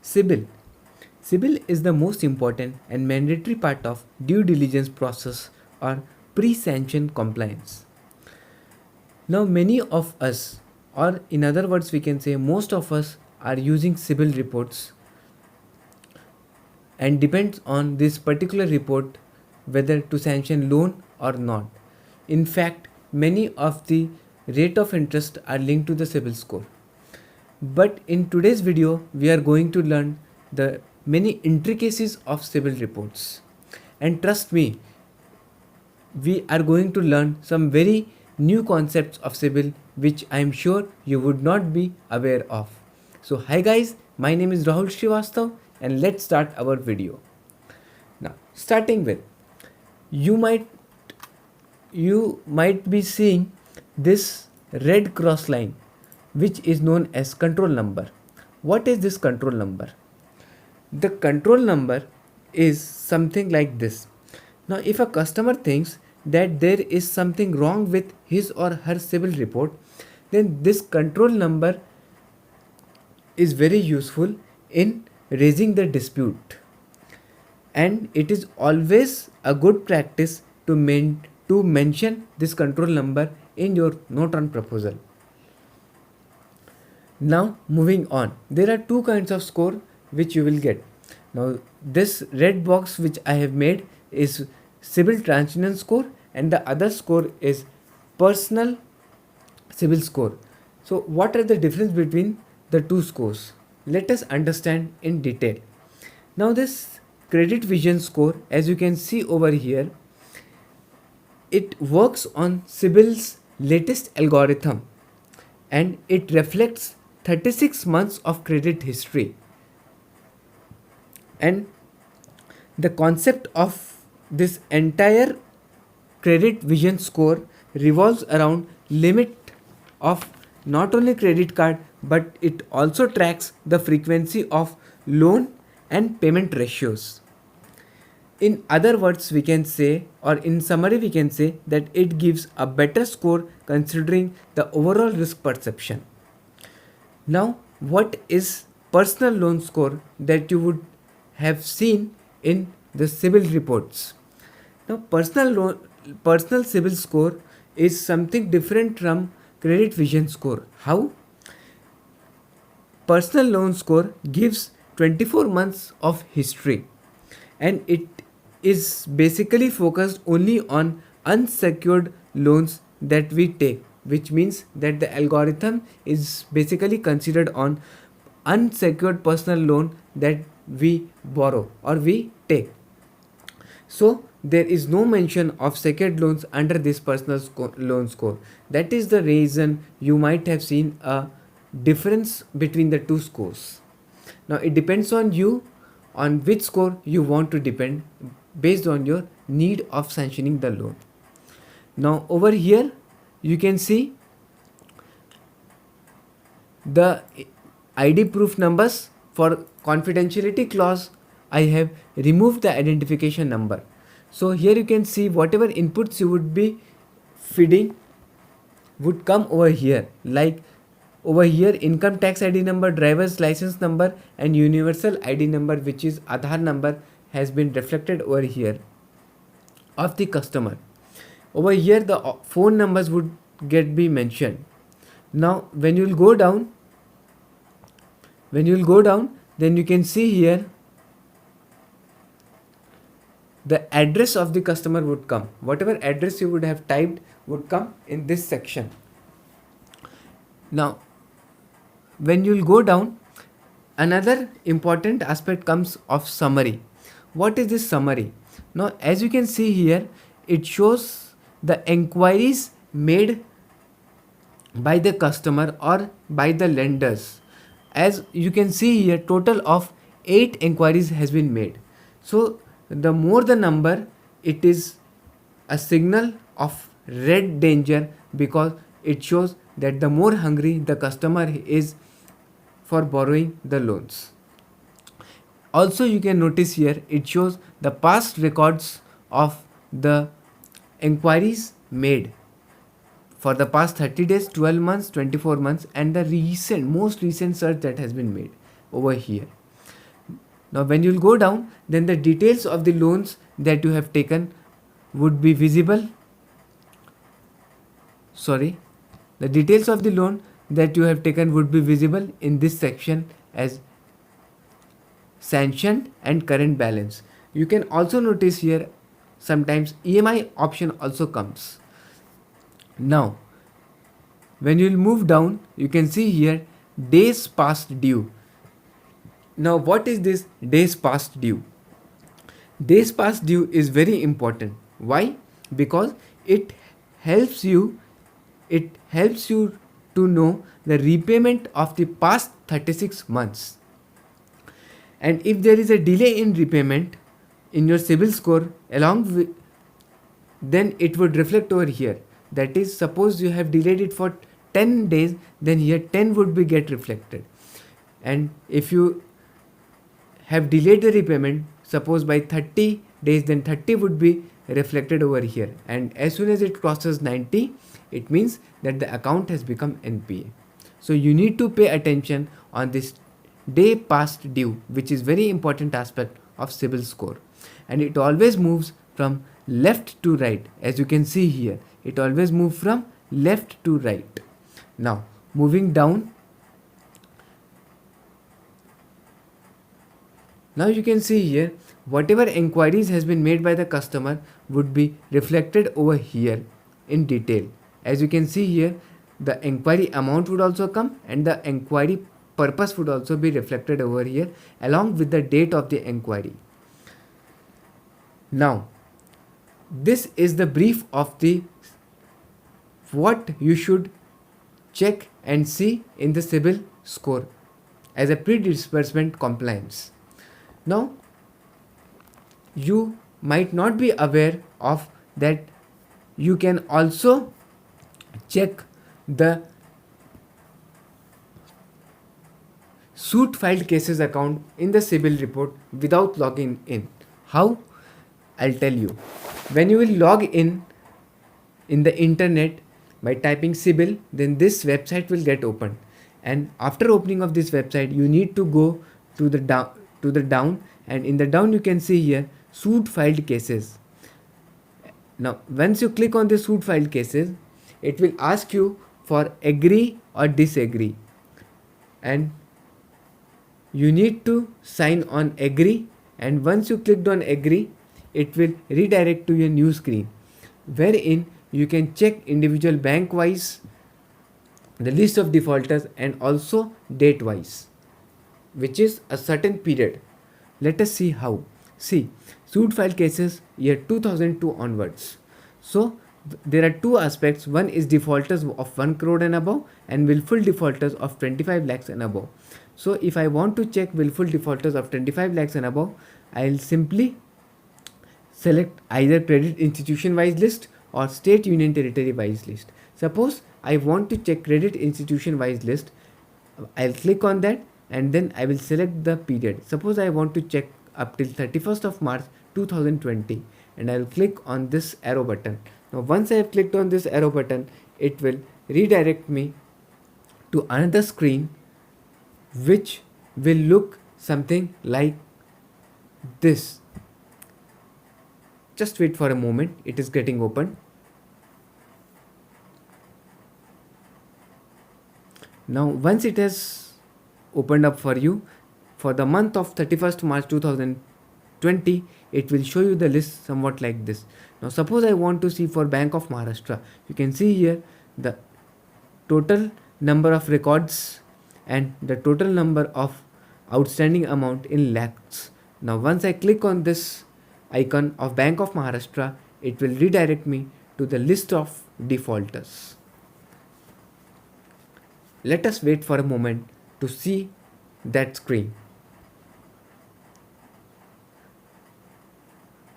CIBIL. CIBIL is the most important and mandatory part of due diligence process or pre-sanction compliance. Now many of us, or in other words we can say most of us, are using CIBIL reports and depends on this particular report whether to sanction loan or not. In fact, many of the rate of interest are linked to the CIBIL score. But in today's video, we are going to learn the many intricacies of CIBIL reports. And trust me, we are going to learn some very new concepts of CIBIL which I am sure you would not be aware of. So hi guys, my name is Rahul Srivastav and let's start our video. Now starting with, you might be seeing this red cross line which is known as control number. What is this control number? The control number is something like this. Now if a customer thinks that there is something wrong with his or her CIBIL report, then this control number is very useful in raising the dispute. And it is always a good practice to mention this control number in your note on proposal. Now moving on, there are two kinds of score which you will get. Now this red box which I have made is CIBIL TransUnion score and the other score is personal CIBIL score. So what are the difference between the two scores? Let us understand in detail. Now this credit vision score, as you can see over here, it works on CIBIL's latest algorithm and it reflects 36 months of credit history. And the concept of this entire credit vision score revolves around limit of not only credit card but it also tracks the frequency of loan and payment ratios. In other words, we can say, or in summary we can say, that it gives a better score considering the overall risk perception. Now what is personal loan score that you would have seen in the CIBIL reports? Now personal CIBIL score is something different from credit vision score. How? Personal loan score gives 24 months of history and it is basically focused only on unsecured loans that we take, which means that the algorithm is basically considered on unsecured personal loan that we borrow or we take. So there is no mention of secured loans under this personal loan score. That is the reason you might have seen a difference between the two scores. Now it depends on you on which score you want to depend based on your need of sanctioning the loan. Now over here you can see the ID proof numbers. For confidentiality clause, I have removed the identification number. So here you can see whatever inputs you would be feeding would come over here, like over here income tax ID number, driver's license number and universal ID number, which is Aadhaar number, has been reflected over here of the customer. Over here the phone numbers would be mentioned. Now when you will go down, then you can see here the address of the customer would come. Whatever address you would have typed would come in this section. Now when you will go down, another important aspect comes of summary. What is this summary? Now as you can see here, it shows the enquiries made by the customer or by the lenders. As you can see here, total of 8 enquiries has been made. So the more the number, it is a signal of red danger because it shows that the more hungry the customer is for borrowing the loans. Also you can notice here it shows the past records of the enquiries made for the past 30 days, 12 months, 24 months and the most recent search that has been made over here. Now when you'll go down, then the details of the loans that you have taken would be visible. The details of the loan that you have taken would be visible in this section as sanctioned and current balance. You can also notice here sometimes EMI option also comes. Now when you will move down, you can see here days past due. Now what is this days past due? Days past due is very important. Why? Because it helps you to know the repayment of the past 36 months. And if there is a delay in repayment in your CIBIL score then it would reflect over here. That is, suppose you have delayed it for 10 days, then here 10 would be get reflected. And if you have delayed the repayment, suppose by 30 days, then 30 would be reflected over here. And as soon as it crosses 90, it means that the account has become NPA. So you need to pay attention on this day past due, which is very important aspect of CIBIL score. And it always moves from left to right. As you can see here, it always moves from left to right. Now moving down, now you can see here whatever inquiries has been made by the customer would be reflected over here in detail. As you can see here, the inquiry amount would also come and the inquiry purpose would also be reflected over here along with the date of the inquiry. Now this is the brief of the what you should check and see in the CIBIL score as a pre-disbursement compliance. Now you might not be aware of that you can also check the suit filed cases account in the CIBIL report without logging in. How? I'll tell you. When you will log in the internet by typing CIBIL, then this website will get opened. And after opening of this website, you need to go to the down, and in the down you can see here suit filed cases. Now once you click on the suit filed cases, it will ask you for agree or disagree, and you need to sign on agree. And once you clicked on agree, it will redirect to your new screen wherein you can check individual bank wise the list of defaulters and also date wise, which is a certain period. Let us see how. See, suit file cases year 2002 onwards. So there are two aspects. One is defaulters of 1 crore and above and willful defaulters of 25 lakhs and above. So if I want to check willful defaulters of 25 lakhs and above, I'll simply select either credit institution wise list or state union territory wise list. Suppose I want to check credit institution wise list, I'll click on that and then I will select the period. Suppose I want to check up till 31st of March 2020 and I'll click on this arrow button. Now once I have clicked on this arrow button, it will redirect me to another screen which will look something like this. Just wait for a moment, it is getting open. Now once it has opened up for you, for the month of 31st March 2020, it will show you the list somewhat like this. Now suppose I want to see for Bank of Maharashtra, you can see here the total number of records and the total number of outstanding amount in lakhs. Now once I click on this icon of Bank of Maharashtra, it will redirect me to the list of defaulters. Let us wait for a moment to see that screen.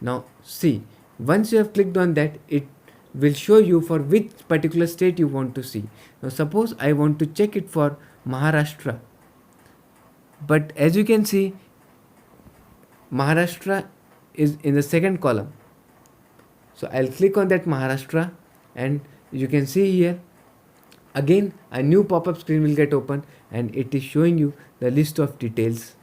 Now see, once you have clicked on that, it will show you for which particular state you want to see. Now suppose I want to check it for Maharashtra, but as you can see, Maharashtra is in the second column. So I'll click on that Maharashtra and you can see here again a new pop-up screen will get open and it is showing you the list of details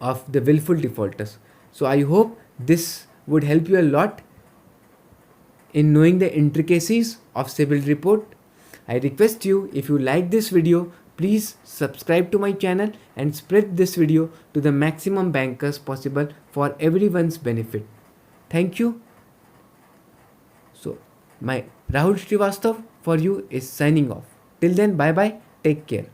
of the willful defaulters. So I hope this would help you a lot in knowing the intricacies of CIBIL report. I request you, if you like this video, please subscribe to my channel and spread this video to the maximum bankers possible for everyone's benefit. Thank you. So my Rahul Srivastav for you is signing off. Till then, bye bye. Take care.